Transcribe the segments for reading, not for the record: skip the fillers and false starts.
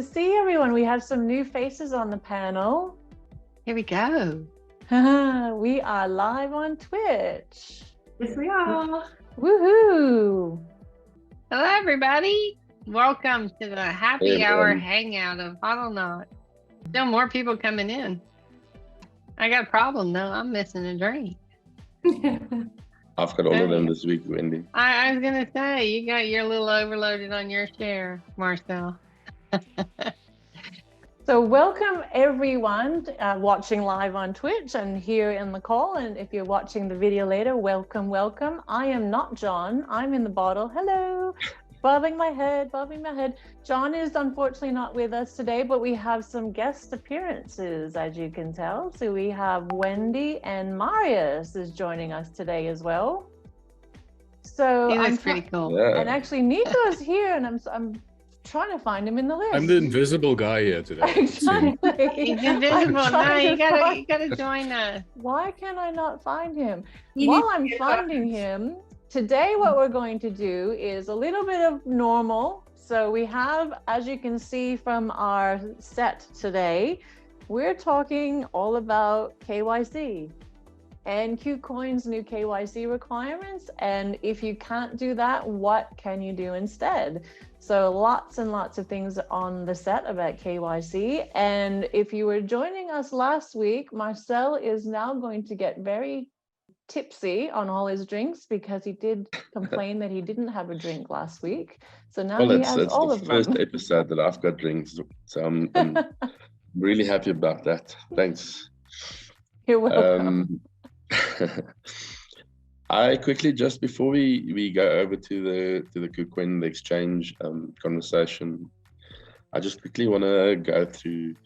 to see everyone. We have some new faces on the panel. Here we go. We are live on Twitch. Yes, we are. Woohoo! Hello, everybody. Welcome to the happy hour hangout of HODLNOTS. Still more people coming in. I got a problem though. I'm missing a drink. I've got all of them this week, Wendy. I was gonna say you got your little overloaded on your share, Marcel. So welcome everyone watching live on Twitch and here in the call. And if you're watching the video later, welcome, welcome. I am not John. I'm in the bottle. Hello. Bobbing my head. John is unfortunately not with us today, but we have some guest appearances, as you can tell. So we have Wendy and Marius is joining us today as well. So that's pretty cool. Yeah. And actually Nico's here, and I'm trying to find him in the list. I'm the invisible guy here today. Exactly. He's invisible. No, you gotta join us. Why can I not find him? While I'm finding him, today what we're going to do is a little bit of normal. So we have, as you can see from our set today, we're talking all about KYC and Kucoin's new KYC requirements. And if you can't do that, what can you do instead? So lots and lots of things on the set about KYC. And if you were joining us last week, Marcel is now going to get very tipsy on all his drinks because he did complain that he didn't have a drink last week. So now he has all of them. It's the first episode that I've got drinks. So I'm really happy about that. Thanks. You're welcome. I quickly, just before we go over to the Kucoin, the exchange conversation, I just quickly want to go through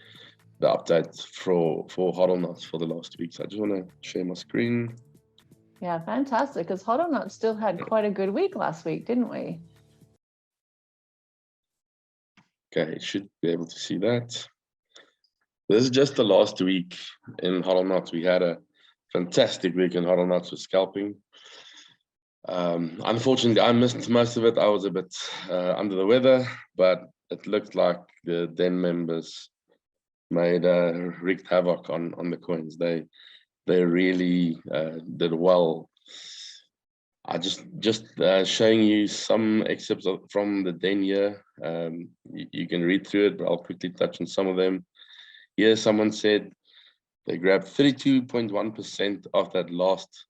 the updates for HODLNOTS for the last week. So I just want to share my screen. Yeah, fantastic. Because HODLNOTS still had quite a good week last week, didn't we? Okay, you should be able to see that. This is just the last week in HODLNOTS. We had a fantastic week in HODLNOTS with scalping. Unfortunately, I missed most of it. I was a bit under the weather, but it looked like the Den members made wreaked havoc on the coins. They really did well. I just showing you some excerpts from the Den here. You can read through it, but I'll quickly touch on some of them. Here, someone said they grabbed 32.1% of that last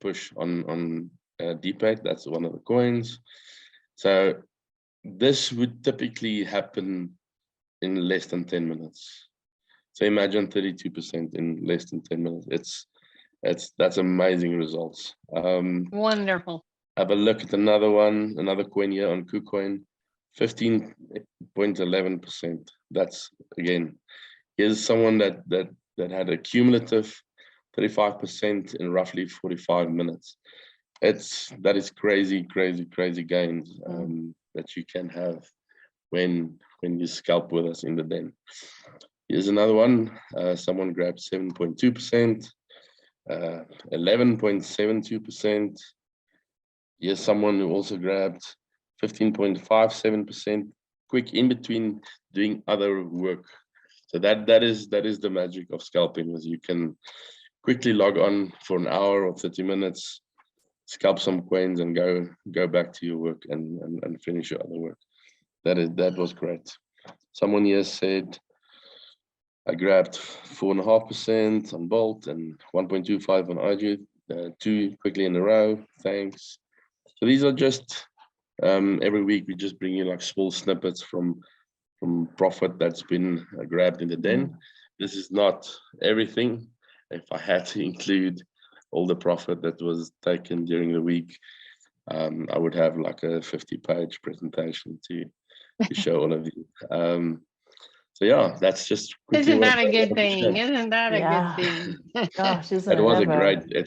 push on DPAC. That's one of the coins. So this would typically happen in less than 10 minutes. So imagine 32% in less than 10 minutes. That's amazing results. Wonderful. Have a look at another coin here on Kucoin, 15.11%. That's, again, here's someone that had a cumulative 35% in roughly 45 minutes. That is crazy gains that you can have when you scalp with us in the Den. Here's another one. Someone grabbed 7.2%, 11.72%. Here's someone who also grabbed 15.57%. Quick in between doing other work. So that is the magic of scalping, is you can quickly log on for an hour or 30 minutes, scalp some coins and go back to your work and finish your other work. That was great. Someone here said I grabbed 4.5% on Bolt and 1.25 on IG, two quickly in a row. Thanks. So these are just every week we just bring you like small snippets from profit that's been grabbed in the Den. This is not everything. If I had to include all the profit that was taken during the week, I would have like a 50-page presentation to show all of you. So yeah, that's just. Isn't that a good thing? Isn't that a good thing? Gosh, it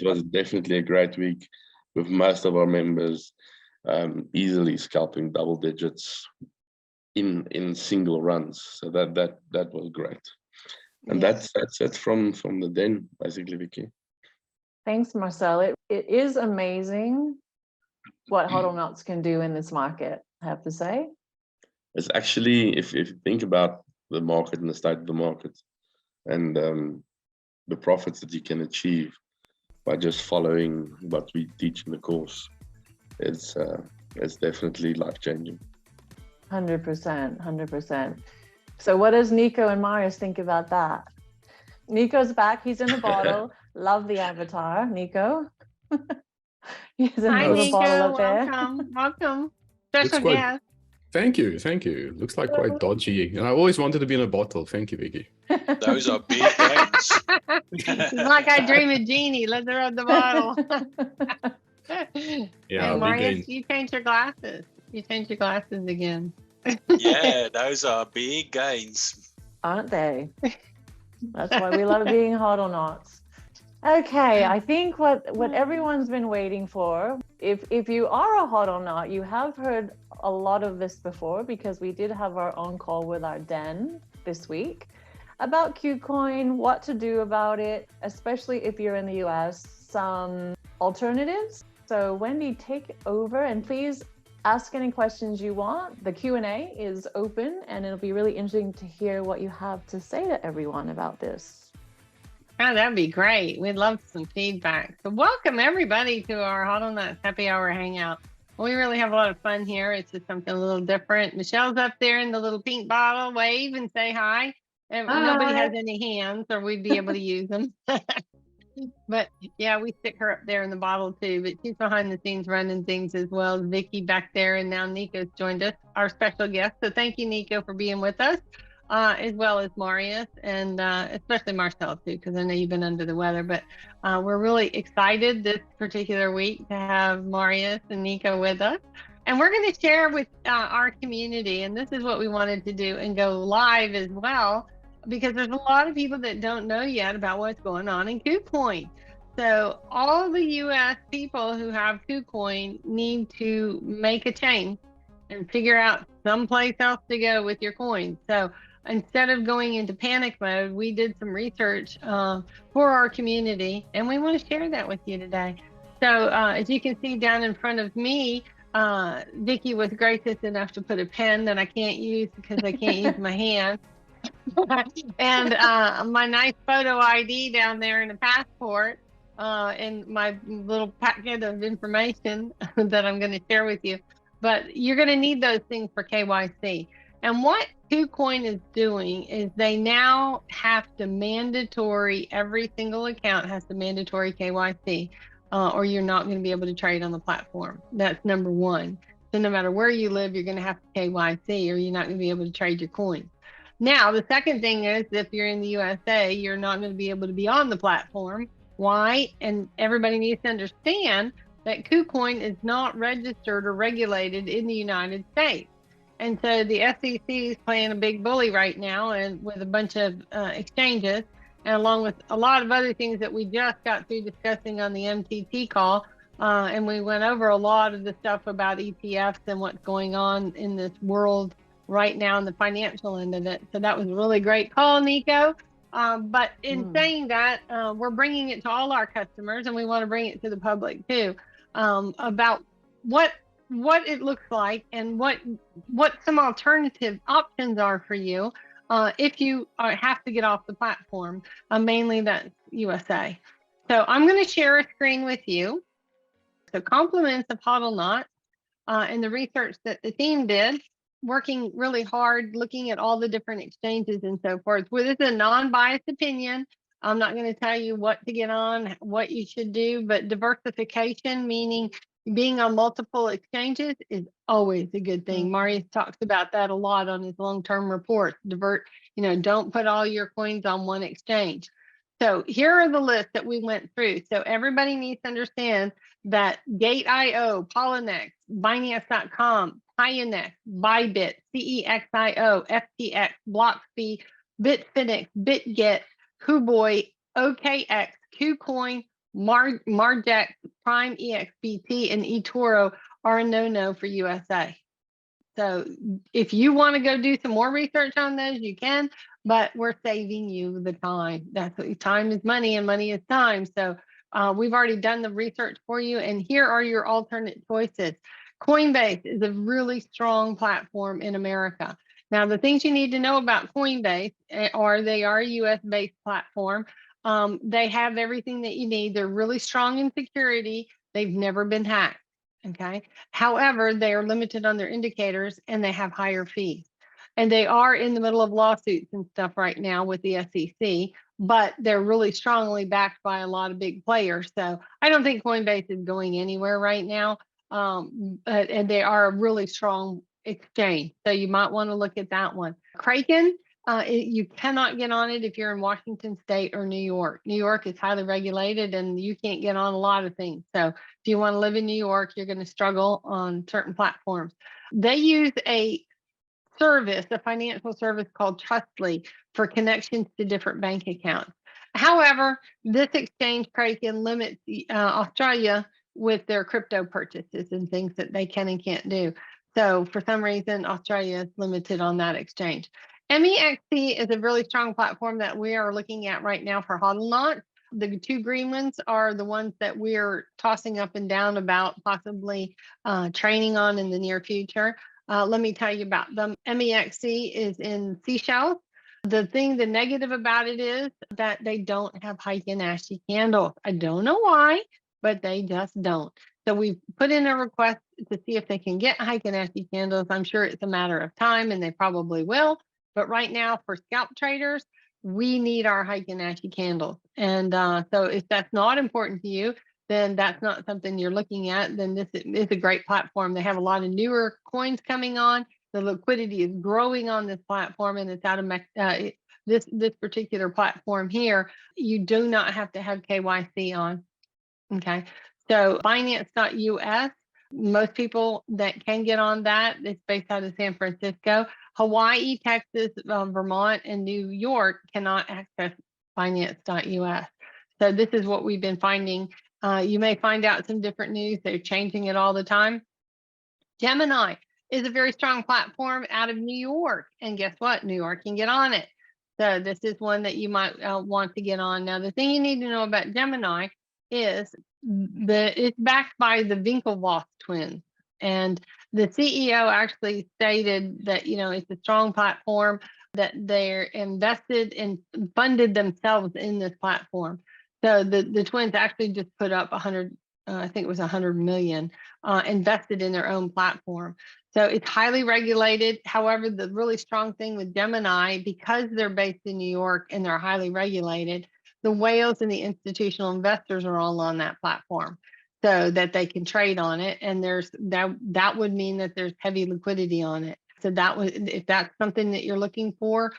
was definitely a great week with most of our members easily scalping double digits in single runs. So that was great. And that's it from the Den, basically, Vicky. Thanks, Marcel. It is amazing what HODLNOTS can do in this market, I have to say. It's actually, if you think about the market and the state of the market and the profits that you can achieve by just following what we teach in the course, it's definitely life-changing. 100%, 100%. So what does Nico and Marius think about that? Nico's back. He's in a bottle. Love the avatar, Nico. He's in Hi, a little Nico. bottle up there. Welcome. Special guest. Thank you. Looks like quite dodgy. And I always wanted to be in a bottle. Thank you, Vicky. Those are big gains. It's like I dream of Genie. Let's rub the bottle. Yeah, hey, big Marius, gains. you changed your glasses. You changed your glasses again. Yeah, those are big gains. Aren't they? That's why we love being HODLNOTS. Okay, I think what everyone's been waiting for, if you are a HODLNOT, you have heard a lot of this before, because we did have our own call with our den this week about Kucoin, what to do about it, especially if you're in the US, some alternatives. So Wendy, take over and please ask any questions you want. The Q&A is open and it'll be really interesting to hear what you have to say to everyone about this. Oh, that'd be great. We'd love some feedback. So welcome everybody to our HODLNOTS Happy Hour Hangout. We really have a lot of fun here. It's just something a little different. Michelle's up there in the little pink bottle. Wave and say hi. And nobody has any hands or we'd be able to use them. But yeah, we stick her up there in the bottle too, but she's behind the scenes running things as well as Vicky back there. And now Nico's joined us, our special guest. So thank you, Nico, for being with us, as well as Marius and especially Marcel too, because I know you've been under the weather, but we're really excited this particular week to have Marius and Nico with us. And we're going to share with our community, and this is what we wanted to do and go live as well, because there's a lot of people that don't know yet about what's going on in Kucoin. So all the US people who have Kucoin need to make a change and figure out someplace else to go with your coins. So instead of going into panic mode, we did some research for our community, and we want to share that with you today. So as you can see down in front of me, Vicky was gracious enough to put a pen that I can't use because I can't use my hand. And my nice photo ID down there and a passport and my little packet of information that I'm going to share with you. But you're going to need those things for KYC. And what Kucoin is doing is they now have to mandatory, every single account has to mandatory KYC, or you're not going to be able to trade on the platform. That's number one. So no matter where you live, you're going to have to KYC or you're not going to be able to trade your coins. Now, the second thing is if you're in the USA, you're not going to be able to be on the platform. Why? And everybody needs to understand that Kucoin is not registered or regulated in the United States. And so the SEC is playing a big bully right now, and with a bunch of exchanges, and along with a lot of other things that we just got through discussing on the MTT call. And we went over a lot of the stuff about ETFs and what's going on in this world right now in the financial end of it. So that was a really great call, Nico. But in saying that, we're bringing it to all our customers, and we want to bring it to the public too, about what it looks like and what some alternative options are for you if you have to get off the platform. Mainly that's USA. So I'm going to share a screen with you. So compliments of HODLNOTS and the research that the team did, working really hard, looking at all the different exchanges and so forth. Well, this is a non-biased opinion. I'm not going to tell you what to get on, what you should do, but diversification, meaning being on multiple exchanges, is always a good thing. Marius talks about that a lot on his long-term report. Don't put all your coins on one exchange. So here are the lists that we went through. So everybody needs to understand that Gate.io, Polynex, Binance.com, Pionex, Bybit, CEXIO, FTX, Blockfee, Bitfinex, BitGet, Kuboy, OKX, Kucoin, Margex, Prime EXBT, and eToro are a no-no for USA. So if you want to go do some more research on those, you can, but we're saving you the time. That's what time is money and money is time. So we've already done the research for you, and here are your alternate choices. Coinbase is a really strong platform in America. Now, the things you need to know about Coinbase are they are a US-based platform. They have everything that you need. They're really strong in security. They've never been hacked. Okay. However, they are limited on their indicators and they have higher fees. And they are in the middle of lawsuits and stuff right now with the SEC, but they're really strongly backed by a lot of big players. So I don't think Coinbase is going anywhere right now. And they are a really strong exchange. So you might want to look at that one. Kraken, you cannot get on it if you're in Washington State or New York. New York is highly regulated and you can't get on a lot of things. So if you want to live in New York, you're going to struggle on certain platforms. They use a financial service called Trustly for connections to different bank accounts. However, this exchange, Kraken, limits Australia with their crypto purchases and things that they can and can't do. So for some reason, Australia is limited on that exchange. MEXC is a really strong platform that we are looking at right now for HODLNOTS. The two green ones are the ones that we're tossing up and down about possibly training on in the near future. Let me tell you about them. MEXC is in Seychelles. The negative about it is that they don't have Heiken and ASCII candles. I don't know why, but they just don't. So we put in a request to see if they can get Heiken and ASCII candles. I'm sure it's a matter of time and they probably will. But right now for scalp traders, we need our Heiken and ASCII candles. And so if that's not important to you, then that's not something you're looking at, then this is a great platform. They have a lot of newer coins coming on. The liquidity is growing on this platform, and it's out of this particular platform here. You do not have to have KYC on. Okay, so Binance.us, most people that can get on that, it's based out of San Francisco. Hawaii, Texas, Vermont, and New York cannot access Binance.us. So this is what we've been finding. You may find out some different news. They're changing it all the time. Gemini is a very strong platform out of New York. And guess what? New York can get on it. So this is one that you might want to get on. Now, the thing you need to know about Gemini is it's backed by the Winklevoss twins. And the CEO actually stated that, it's a strong platform, that they're invested and funded themselves in this platform. So the twins actually just put up 100, I think it was 100 million invested in their own platform. So it's highly regulated. However, the really strong thing with Gemini, because they're based in New York and they're highly regulated, the whales and the institutional investors are all on that platform so that they can trade on it. And that would mean that there's heavy liquidity on it. So if that's something that you're looking for,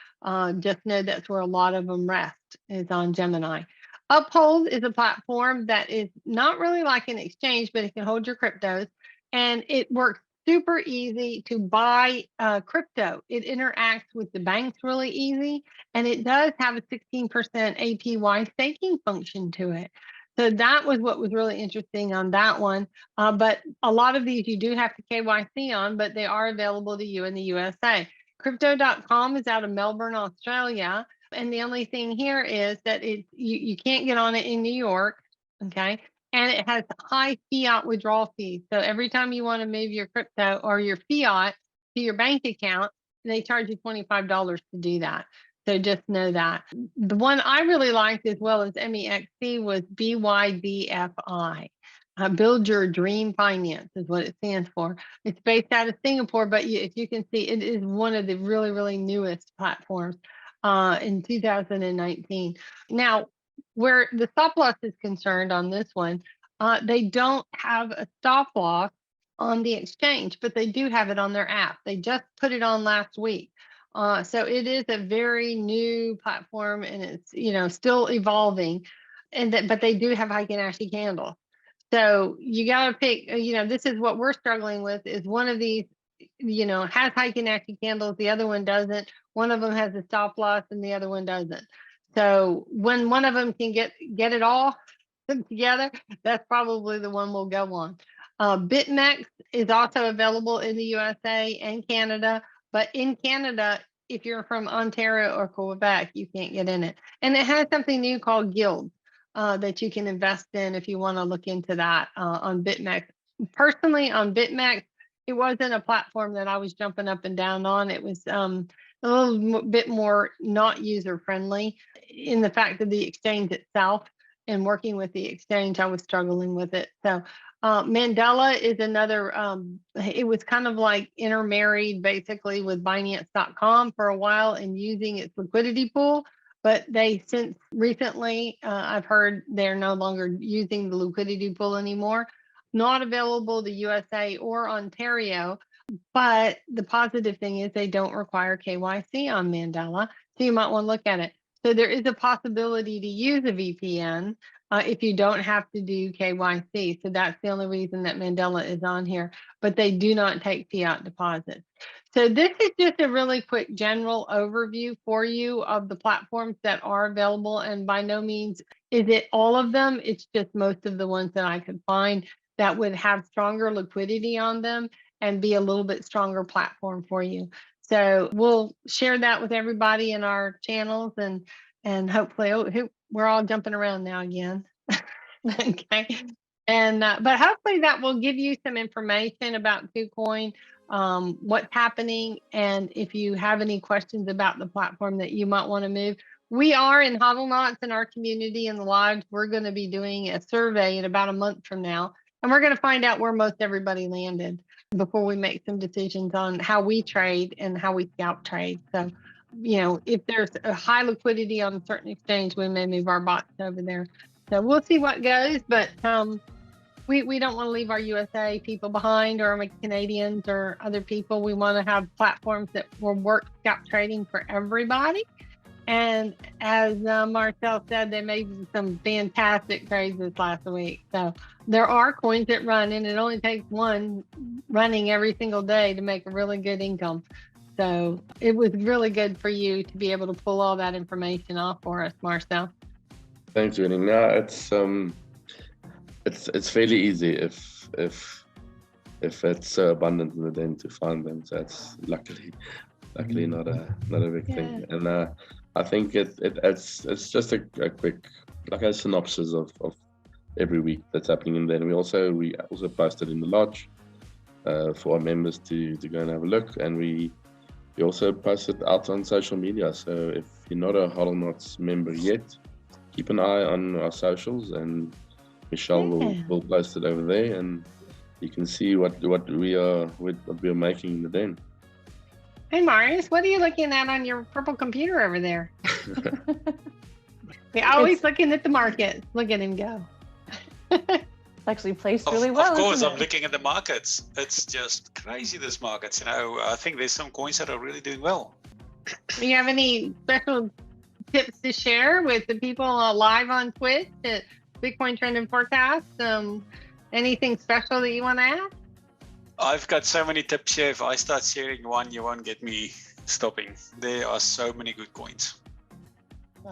just know that's where a lot of them rest, is on Gemini. Uphold is a platform that is not really like an exchange, but it can hold your cryptos, and it works super easy to buy crypto. It interacts with the banks really easy, and it does have a 16% APY staking function to it. So that was what was really interesting on that one. But a lot of these you do have to KYC on, but they are available to you in the USA. Crypto.com is out of Melbourne, Australia. And the only thing here is that you can't get on it in New York, okay? And it has high fiat withdrawal fees. So every time you want to move your crypto or your fiat to your bank account, they charge you $25 to do that. So just know that. The one I really liked, as well as MEXC, was BYDFI. Build Your Dream Finance is what it stands for. It's based out of Singapore, but if you can see, it is one of the really, really newest platforms in 2019. Now, where the stop loss is concerned on this one, they don't have a stop loss on the exchange, but they do have it on their app. They just put it on last week. So it is a very new platform, and it's still evolving, but they do have Heiken and ASCII candles. So you got to pick. This is what we're struggling with. Is one of these has Heiken and ASCII candles, the other one doesn't. One of them has a stop loss and the other one doesn't. So when one of them can get it all together, that's probably the one we'll go on. BitMEX is also available in the USA and Canada, but in Canada, if you're from Ontario or Quebec, you can't get in it. And it has something new called guilds that you can invest in if you want to look into that on BitMEX. Personally, on BitMEX, it wasn't a platform that I was jumping up and down on. It was a little bit more not user friendly in the fact of the exchange itself, and working with the exchange, I was struggling with it. So Mandela is another, it was kind of like intermarried basically with Binance.com for a while and using its liquidity pool. But they since recently, I've heard they're no longer using the liquidity pool anymore. Not available to USA or Ontario. But the positive thing is they don't require KYC on Mandela. So you might want to look at it. So there is a possibility to use a VPN if you don't have to do KYC. So that's the only reason that Mandela is on here, but they do not take fiat deposits. So this is just a really quick general overview for you of the platforms that are available. And by no means is it all of them. It's just most of the ones that I could find that would have stronger liquidity on them and be a little bit stronger platform for you. So we'll share that with everybody in our channels, and hopefully we're all jumping around now again. Okay. And but hopefully that will give you some information about Kucoin, what's happening, and if you have any questions about the platform that you might want to move. We are in HODLNOTS in our community in the lives. We're going to be doing a survey in about a month from now, and we're going to find out where most everybody landed before we make some decisions on how we trade and how we scalp trade. So, you know, if there's a high liquidity on a certain exchange, we may move our bots over there. So we'll see what goes, but we don't want to leave our USA people behind, or Canadians or other people. We want to have platforms that will work scalp trading for everybody. And as Marcel said, they made some fantastic trades this last week. So there are coins that run, and it only takes one running every single day to make a really good income. So it was really good for you to be able to pull all that information off for us, Marcel. Thanks, Winnie. No, it's fairly easy if it's so abundant in the den to find them. So it's luckily not a big thing. And I think it's just a quick, like a synopsis of every week that's happening in there. And we also posted in the lodge for our members to go and have a look, and we also post it out on social media. So if you're not a HODLNOTS member yet, keep an eye on our socials, and Michelle will post it over there, and you can see what we are making in the den. Hey Marius, what are you looking at on your purple computer over there? We're always looking at the markets. Look at him go. Actually placed really well. Of course, I'm looking at the markets. It's just crazy, this markets. You know, I think there's some coins that are really doing well. Do you have any special tips to share with the people live on Twitch at Bitcoin Trend and Forecast? Anything special that you want to add? I've got so many tips here. If I start sharing one, you won't get me stopping. There are so many good coins.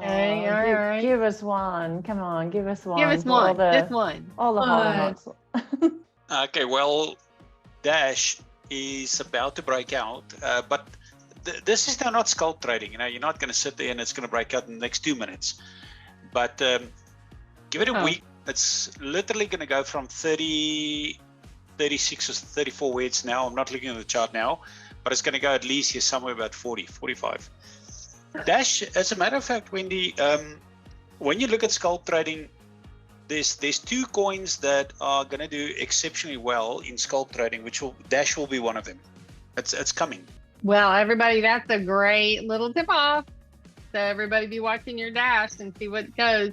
Hey, all right. Give us one. Come on, give us one. Give us one. Just one. All the HODLNOTS. Okay, well, Dash is about to break out, but this is now not scalp trading. You know, you're not going to sit there and it's going to break out in the next 2 minutes. But give it a week. It's literally going to go from 30, 36 or 34 where it's now. I'm not looking at the chart now, but it's going to go at least here somewhere about 40, 45. Dash, as a matter of fact, Wendy, when you look at scalp trading, there's two coins that are going to do exceptionally well in scalp trading, Dash will be one of them. It's coming. Well, everybody, that's a great little tip off. So everybody be watching your Dash and see what goes.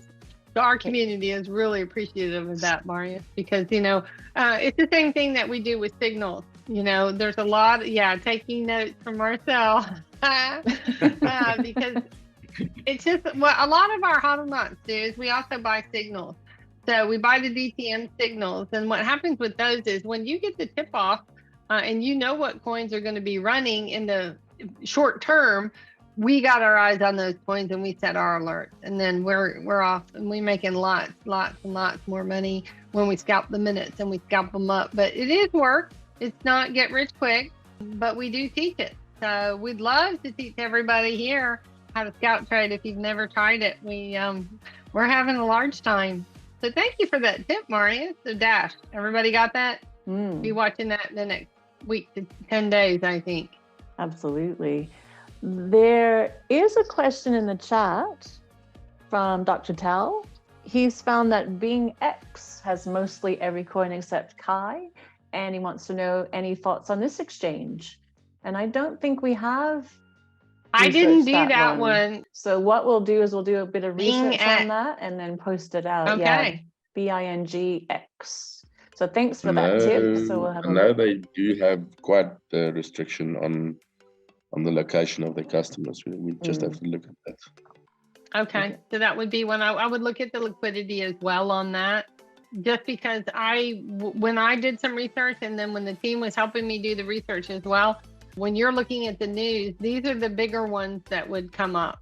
So our community is really appreciative of that, Marius, because, you know, it's the same thing that we do with signals. You know, there's a lot, taking notes from Marcel, because it's just what a lot of our HODLNOTS do is we also buy signals. So we buy the DTM signals. And what happens with those is when you get the tip off and you know what coins are going to be running in the short term, we got our eyes on those coins and we set our alerts, and then we're off, and we're making lots and lots more money when we scalp the minutes and we scalp them up. But it is work. It's not get rich quick, but we do teach it. So we'd love to teach everybody here how to scalp trade. If you've never tried it, we're having a large time. So thank you for that tip, Marius. So Dash, everybody got that? Be watching that in the next week to 10 days, I think. Absolutely. There is a question in the chat from Dr. Tell. He's found that Bing X has mostly every coin except Kai, and he wants to know any thoughts on this exchange. And I don't think we have. I didn't do that one. So what we'll do is we'll do a bit of Bing research on that and then post it out. Okay. Yeah, BINGX. So thanks for that tip. So we'll have I know they do have quite a restriction on the location of their customers. We just have to look at that. Okay, so that would be when I would look at the liquidity as well on that, just because when I did some research, and then when the team was helping me do the research as well, when you're looking at the news, these are the bigger ones that would come up.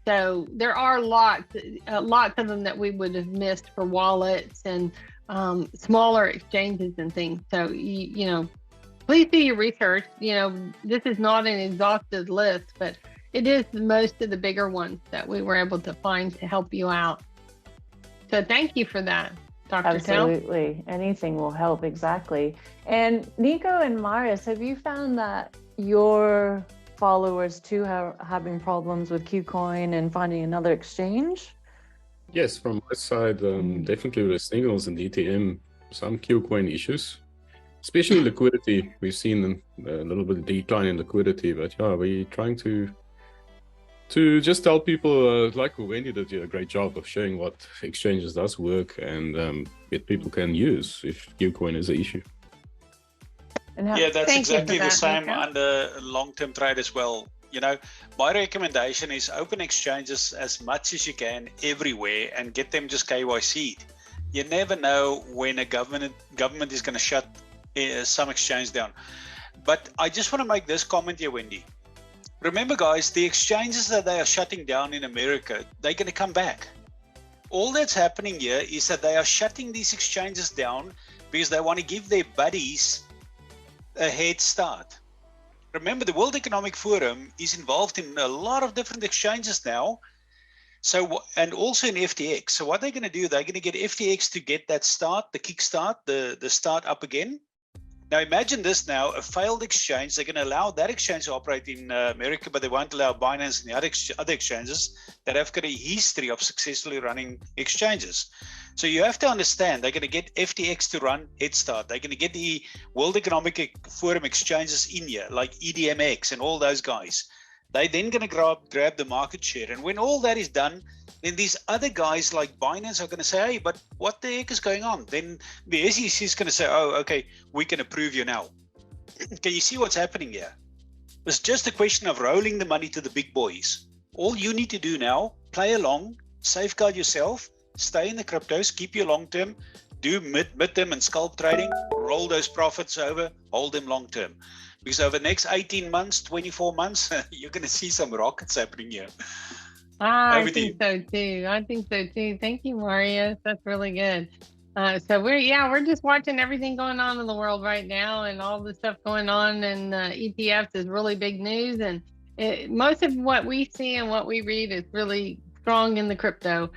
So there are lots of them that we would have missed for wallets and smaller exchanges and things. So, you know, please do your research. You know, this is not an exhaustive list, but it is most of the bigger ones that we were able to find to help you out. So thank you for that, Dr. Absolutely. Anything will help, exactly. And Nico and Marius, have you found that your followers too are having problems with Kucoin and finding another exchange? Yes, from my side, definitely with the signals and ETM, some Kucoin issues, especially liquidity. We've seen a little bit of decline in liquidity, but yeah, we're trying to just tell people, like Wendy did a great job of showing what exchanges does work and what people can use if Kucoin is an issue. Yeah, that's exactly the same under long-term trade as well. You know, my recommendation is open exchanges as much as you can everywhere and get them just KYC'd. You never know when a government is going to shut some exchange down. But I just want to make this comment here, Wendy. Remember, guys, the exchanges that they are shutting down in America, they're going to come back. All that's happening here is that they are shutting these exchanges down because they want to give their buddies a head start. Remember, the World Economic Forum is involved in a lot of different exchanges now. So, and also in FTX. So what they're going to do, they're going to get FTX to get that start, the kickstart, the start up again. Now imagine this now, a failed exchange. They're going to allow that exchange to operate in America, but they won't allow Binance and the other exchanges that have got a history of successfully running exchanges. So you have to understand, they're going to get FTX to run head start. They're going to get the World Economic Forum exchanges in here, like EDMX and all those guys. They're then going to grab the market share. And when all that is done, then these other guys like Binance are going to say, hey, but what the heck is going on? Then the SEC is going to say, oh, okay, we can approve you now. Can you see what's happening here? It's just a question of rolling the money to the big boys. All you need to do now, play along, safeguard yourself, stay in the cryptos, keep your long-term, do mid-term and scalp trading, roll those profits over, hold them long-term. Because over the next 18 months, 24 months, you're going to see some rockets happening here. I think so too. I think so too. Thank you, Marius. That's really good. So we're just watching everything going on in the world right now, and all the stuff going on, and ETFs is really big news. And most of what we see and what we read is really strong in the crypto.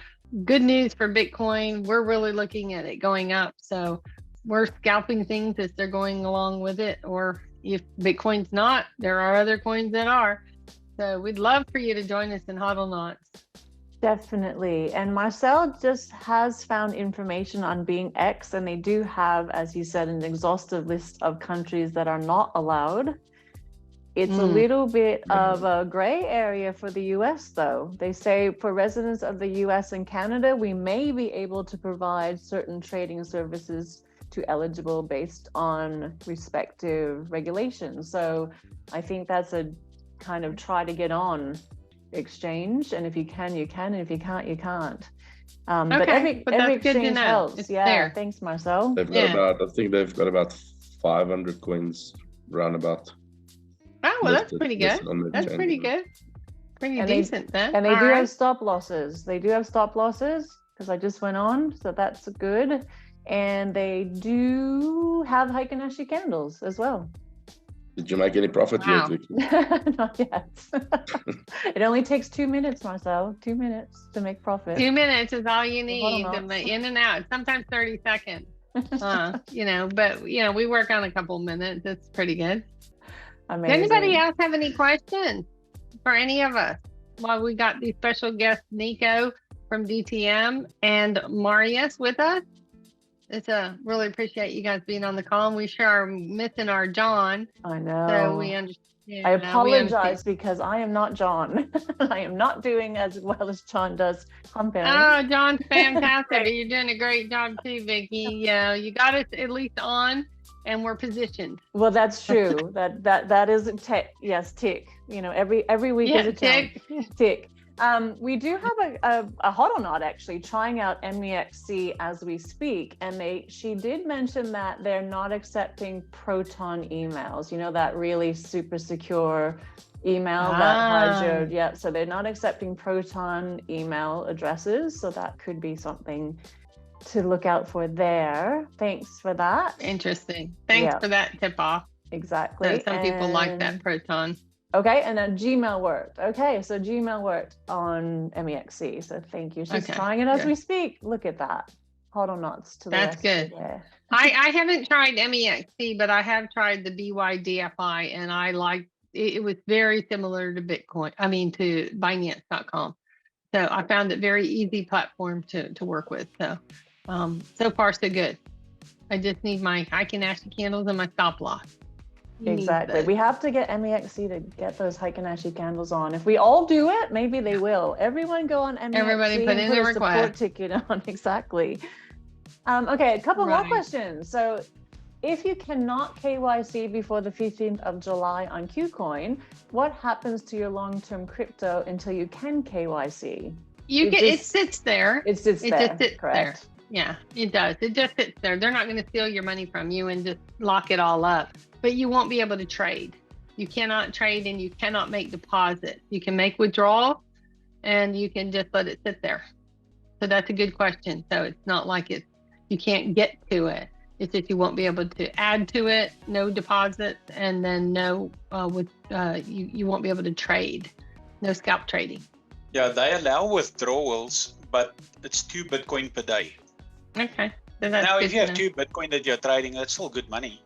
Good news for Bitcoin. We're really looking at it going up. So we're scalping things as they're going along with it, or if Bitcoin's not, there are other coins that are. So we'd love for you to join us in HODLNOTS. Definitely. And Marcel just has found information on Bing X, and they do have, as he said, an exhaustive list of countries that are not allowed. It's a little bit of a gray area for the US, though. They say for residents of the US and Canada, we may be able to provide certain trading services to eligible based on respective regulations. So I think that's a kind of try to get on exchange, and if you can, you can, and if you can't, you can't. But every exchange helps. It's yeah, there. Thanks, Marcel. They've got I think they've got about 500 coins roundabout. Oh, well, that's pretty good. That's pretty good. Pretty decent then. And they do have stop losses. They do have stop losses because I just went on, so that's good. And they do have Heiken-Ashi candles as well. Did you make any profit yet, Vicky? Not yet. It only takes 2 minutes, Marcel. 2 minutes to make profit. 2 minutes is all you need. In and out. Sometimes 30 seconds. But we work on a couple minutes. It's pretty good. Amazing. Does anybody else have any questions for any of us? Well, we got the special guest Nico from DTM and Marius with us. Really appreciate you guys being on the call. And we sure are missing our John. I know. So we understand. I apologize because I am not John. I am not doing as well as John does humping. Oh, John's fantastic. You're doing a great job too, Vicki. You got us at least on, and we're positioned. Well, that's true. that is a tick. Yes, tick. Every week is a tick. Tick. We do have a HODLNOT actually trying out MEXC as we speak, and she did mention that they're not accepting Proton emails. That really super secure email that has your so they're not accepting Proton email addresses. So that could be something to look out for there. Thanks for that. Interesting. Thanks for that tip off. Exactly. So some people like that Proton. Okay, and then Gmail worked. Okay, so Gmail worked on MEXC. So thank you. She's trying it as we speak. Look at that. HODLNOTS to the That's good. I haven't tried MEXC, but I have tried the BYDFI, and I liked it. It was very similar to Bitcoin. I mean, to Binance.com. So I found it very easy platform to work with. So so far so good. I just need my Heikin-Ashi candles and my stop loss. Exactly. We have to get MEXC to get those Heikin-Ashi candles on. If we all do it, maybe they will. Everyone go on MEXC. Everybody put in a support ticket on. Exactly. Okay, a couple more questions. So if you cannot KYC before the 15th of July on Kucoin, what happens to your long-term crypto until you can KYC? It sits there. It sits there. Just sits correct. there. Yeah, it does. It just sits there. They're not going to steal your money from you and just lock it all up. But you won't be able to trade. You cannot trade and you cannot make deposits. You can make withdrawal and you can just let it sit there. So that's a good question. So it's not like you can't get to it. It's just you won't be able to add to it, no deposits, and then you won't be able to trade, no scalp trading. Yeah, they allow withdrawals, but it's 2 Bitcoin per day. Okay. So now, if you have 2 Bitcoin that you're trading, that's still good money.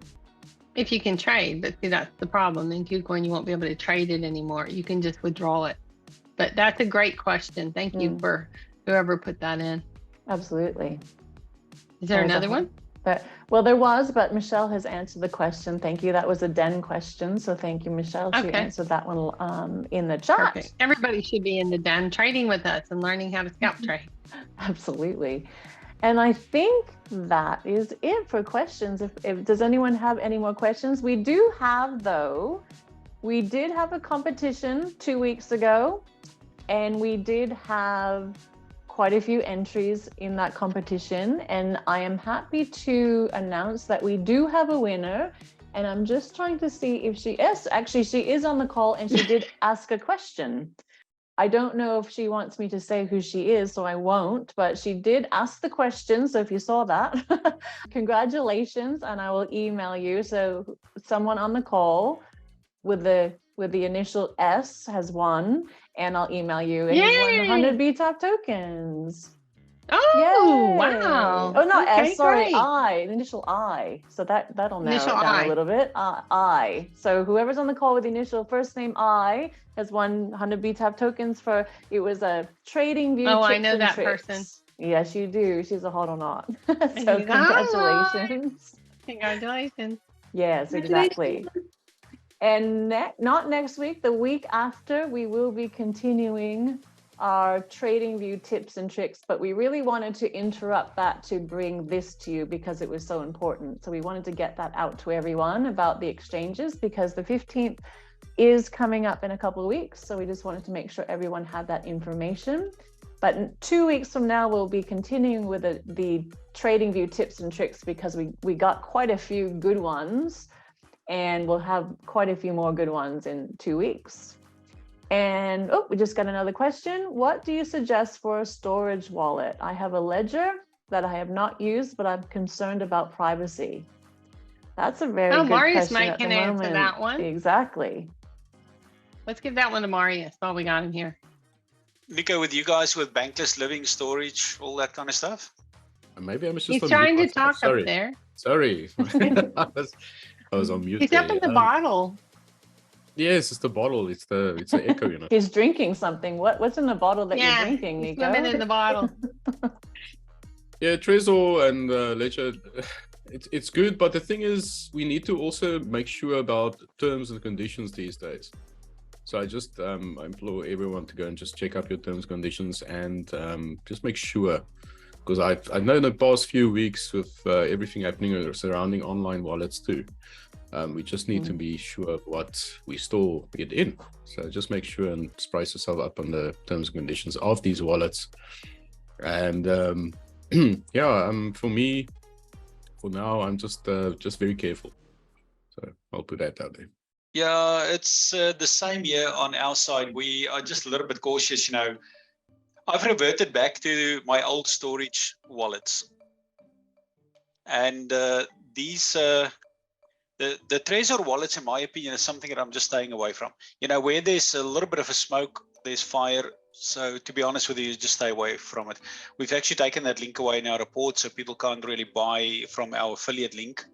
If you can trade, but see, that's the problem. In Kucoin, you won't be able to trade it anymore. You can just withdraw it. But that's a great question. Thank you for whoever put that in. Absolutely. Is there another one? Well, there was, but Michelle has answered the question. Thank you. That was a Den question. So thank you, Michelle. She answered that one in the chat. Perfect. Everybody should be in the Den trading with us and learning how to scalp trade. Absolutely. And I think that is it for questions. If does anyone have any more questions? We did have a competition 2 weeks ago, and we did have quite a few entries in that competition. And I am happy to announce that we do have a winner. And I'm just trying to see if she is on the call, and she did ask a question. I don't know if she wants me to say who she is, so I won't, but she did ask the question. So if you saw that, congratulations, and I will email you. So someone on the call with the initial S has won, and I'll email you. And you won 100 BTOP tokens. Oh, wow. Oh, not okay, S, sorry, great. I, the initial I. So that'll narrow initial it down I. a little bit. I. So whoever's on the call with the initial first name I has won 100 BTOP tokens for, it was a trading view. Oh, I know that person. Yes, you do. She's a HODLNOT. So congratulations. Congratulations. Yes, exactly. And not next week, the week after, we will be continuing our trading view tips and tricks, but we really wanted to interrupt that to bring this to you because it was so important. So we wanted to get that out to everyone about the exchanges, because the 15th is coming up in a couple of weeks. So we just wanted to make sure everyone had that information. But 2 weeks from now, we'll be continuing with the trading view tips and tricks, because we got quite a few good ones, and we'll have quite a few more good ones in 2 weeks. And we just got another question. What do you suggest for a storage wallet? I have a ledger that I have not used, but I'm concerned about privacy. That's a very good Marius question. can answer that one. Exactly. Let's give that one to Marius while we got him here. Nico, with you guys with bankless living, storage, all that kind of stuff? Maybe I was just He's on trying mute to myself. talk up there. Sorry. I was on mute. He's up in the bottle. Yes, it's the bottle. It's the echo, you know. He's drinking something. What's in the bottle that you're drinking, he's Nico? swimming in the bottle. Yeah, Trezor and Ledger, it's good, but the thing is, we need to also make sure about terms and conditions these days. So I just I implore everyone to go and just check up your terms and conditions and just make sure, because I know in the past few weeks with everything happening surrounding online wallets too, we just need to be sure of what we store it in. So just make sure and spice yourself up on the terms and conditions of these wallets. And for me, for now, I'm just very careful. So I'll put that out there. Yeah, it's the same here on our side. We are just a little bit cautious, you know. I've reverted back to my old storage wallets. And these, the Trezor wallets, in my opinion, is something that I'm just staying away from. You know, where there's a little bit of a smoke, there's fire. So to be honest with you, just stay away from it. We've actually taken that link away in our report, so people can't really buy from our affiliate link.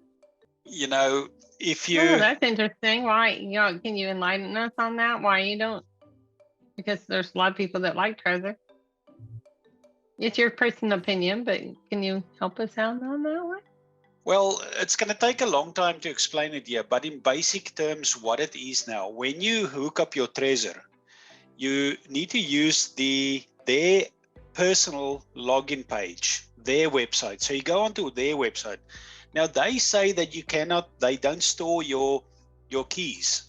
You know, if you... Oh, that's interesting. Why? You know, can you enlighten us on that? Why you don't? Because there's a lot of people that like Trezor. It's your personal opinion, but can you help us out on that one? Well, it's going to take a long time to explain it here, but in basic terms, what it is now, when you hook up your Trezor, you need to use their personal login page, their website. So you go onto their website. Now they say that they don't store your keys.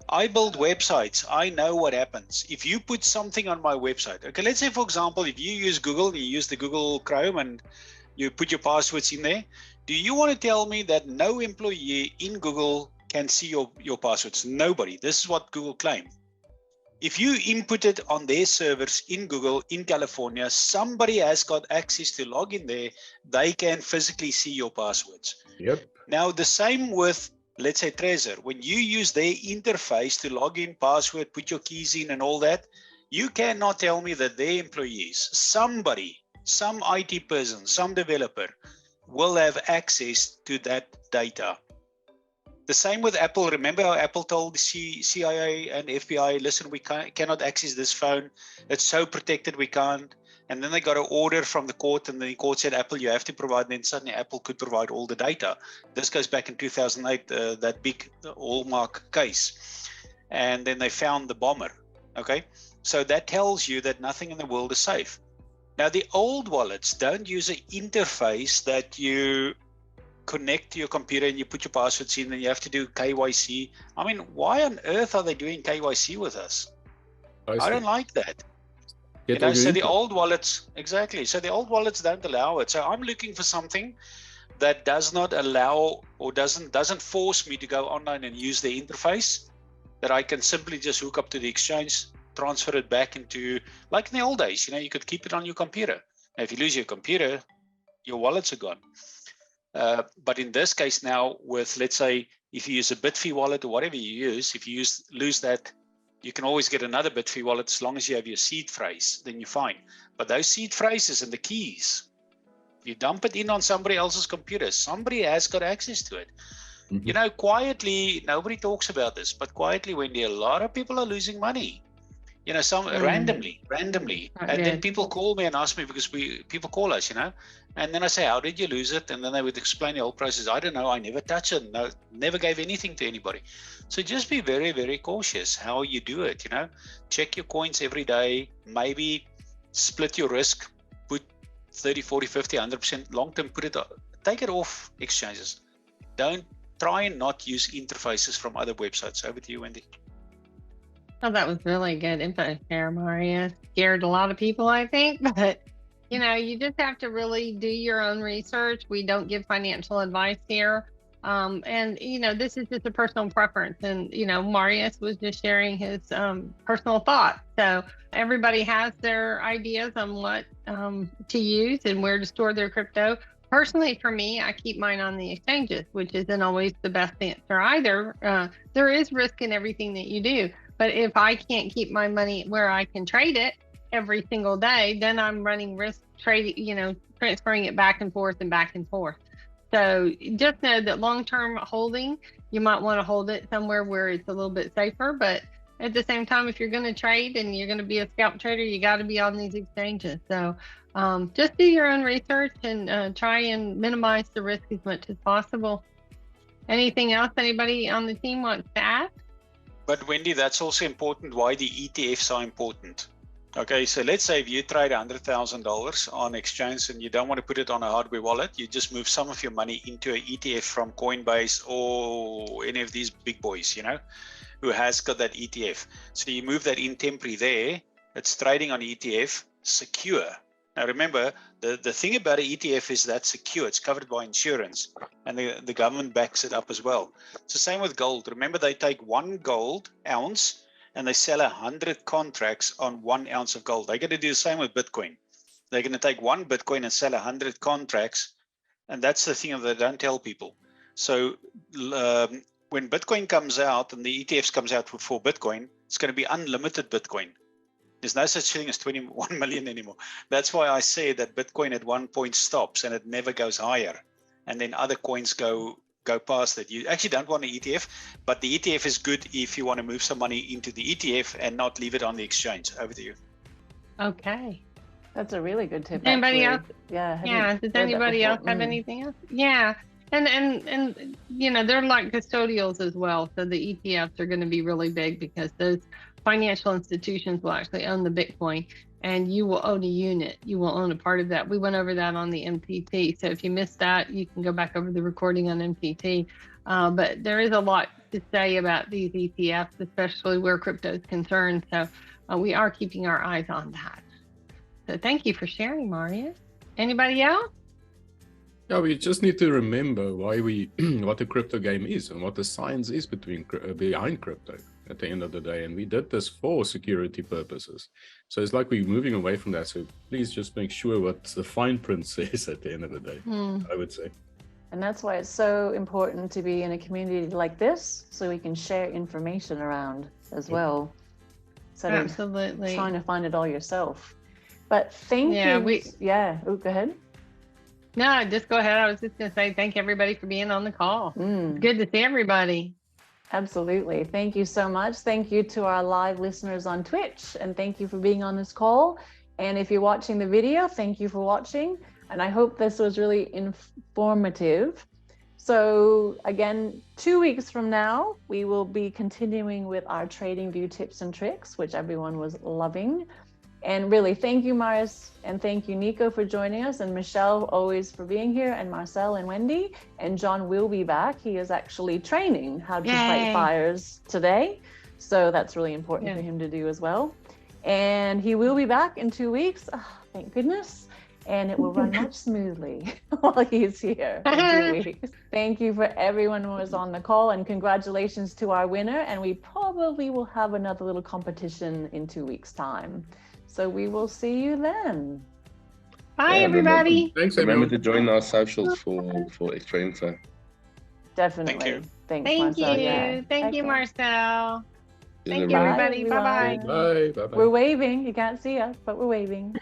I build websites. I know what happens. If you put something on my website, okay, let's say, for example, if you use Google, you use the Google Chrome and you put your passwords in there. Do you want to tell me that no employee in Google can see your passwords? Nobody. This is what Google claimed. If you input it on their servers in Google in California, somebody has got access to log in there. They can physically see your passwords. Yep. Now, the same with, let's say, Trezor. When you use their interface to log in, password, put your keys in and all that, you cannot tell me that their employees, somebody, some IT person, some developer, will have access to that data. The same with Apple. Remember how Apple told the CIA and FBI, listen, we cannot access this phone. It's so protected, we can't. And then they got an order from the court, and the court said, Apple, you have to provide. And then suddenly Apple could provide all the data. This goes back in 2008, that big Hallmark case. And then they found the bomber. Okay, so that tells you that nothing in the world is safe. Now, the old wallets don't use an interface that you connect to your computer and you put your passwords in and you have to do KYC. I mean, why on earth are they doing KYC with us? I don't like that. You know, so the old wallets, exactly. So the old wallets don't allow it. So I'm looking for something that does not allow or doesn't force me to go online and use the interface, that I can simply just hook up to the exchange, transfer it back into, like in the old days, you know, you could keep it on your computer. Now, if you lose your computer, your wallets are gone. But in this case now, with, let's say, if you use a Bitfee wallet or whatever you use, if you lose that, you can always get another Bitfee wallet as long as you have your seed phrase, then you're fine. But those seed phrases and the keys, you dump it in on somebody else's computer, somebody has got access to it. You know, quietly, nobody talks about this, but quietly, Wendy, a lot of people are losing money. You know, some randomly. And then people call me and ask me, because people call us, you know, and then I say, how did you lose it? And then they would explain the whole process. I don't know. I never touched it. No, never gave anything to anybody. So just be very, very cautious how you do it. You know, check your coins every day, maybe split your risk, put 30, 40, 50, 100% long-term, take it off exchanges. Don't try and not use interfaces from other websites. Over to you, Wendy. Oh, that was really good info there, Maria. Scared a lot of people, I think, but you know, you just have to really do your own research. We don't give financial advice here. And you know, this is just a personal preference. And you know, Marius was just sharing his personal thoughts. So everybody has their ideas on what to use and where to store their crypto. Personally, for me, I keep mine on the exchanges, which isn't always the best answer either. There is risk in everything that you do. But if I can't keep my money where I can trade it, every single day, then I'm running risk trading, you know, transferring it back and forth and back and forth. So just know that long-term holding, you might want to hold it somewhere where it's a little bit safer. But at the same time, if you're going to trade and you're going to be a scalp trader, you got to be on these exchanges. So just do your own research and try and minimize the risk as much as possible. Anything else anybody on the team wants to add? But Wendy, that's also important why the ETFs are important. Okay, so let's say if you trade $100,000 on exchange and you don't want to put it on a hardware wallet, you just move some of your money into an ETF from Coinbase or any of these big boys, you know, who has got that ETF. So you move that in temporary there, it's trading on ETF, secure. Now remember, the thing about an ETF is that secure, it's covered by insurance and the government backs it up as well. It's the same with gold. Remember, they take 1 gold ounce and they sell 100 contracts on 1 ounce of gold. They're going to do the same with Bitcoin. They're going to take 1 Bitcoin and sell 100 contracts. And that's the thing that they don't tell people. So when Bitcoin comes out and the ETFs comes out for Bitcoin, it's going to be unlimited Bitcoin. There's no such thing as 21 million anymore. That's why I say that Bitcoin at one point stops and it never goes higher. And then other coins go past it. You actually don't want an ETF, but the ETF is good if you want to move some money into the ETF and not leave it on the exchange. Over to you. Okay. That's a really good tip. Anybody else? Yeah. Yeah. Does anybody else have anything else? Yeah. And you know, they're like custodials as well. So the ETFs are going to be really big because those financial institutions will actually own the Bitcoin and you will own a unit. You will own a part of that. We went over that on the MTT. So if you missed that, you can go back over the recording on MTT. But there is a lot to say about these ETFs, especially where crypto is concerned. So we are keeping our eyes on that. So thank you for sharing, Marius. Anybody else? Yeah, we just need to remember why what the crypto game is and what the science is behind crypto at the end of the day. And we did this for security purposes. So it's like we're moving away from that. So please just make sure what the fine print says at the end of the day, I would say. And that's why it's so important to be in a community like this, so we can share information around as well. So absolutely trying to find it all yourself. But thank you. Oh, go ahead. No, just go ahead. I was just going to say thank everybody for being on the call. Good to see everybody. Absolutely. Thank you so much. Thank you to our live listeners on Twitch, and thank you for being on this call. And if you're watching the video, thank you for watching. And I hope this was really informative. So again, 2 weeks from now, we will be continuing with our Trading View tips and tricks, which everyone was loving. And really, thank you, Marius, and thank you, Nico, for joining us, and Michelle, always for being here, and Marcel and Wendy. And John will be back. He is actually training how to fight fires today. So that's really important for him to do as well. And he will be back in 2 weeks. Oh, thank goodness. And it will run much smoothly while he's here in 2 weeks. Thank you for everyone who was on the call, and congratulations to our winner. And we probably will have another little competition in 2 weeks' time. So we will see you then. Bye, everybody. Thanks, remember to join our socials for extra info. Definitely. Thank you. Thanks, Thank Marcel. you. Thank you, Marcel. See Thank you, you, everyone. everybody. Bye-bye. Bye. Bye-bye. We're waving. You can't see us, but we're waving.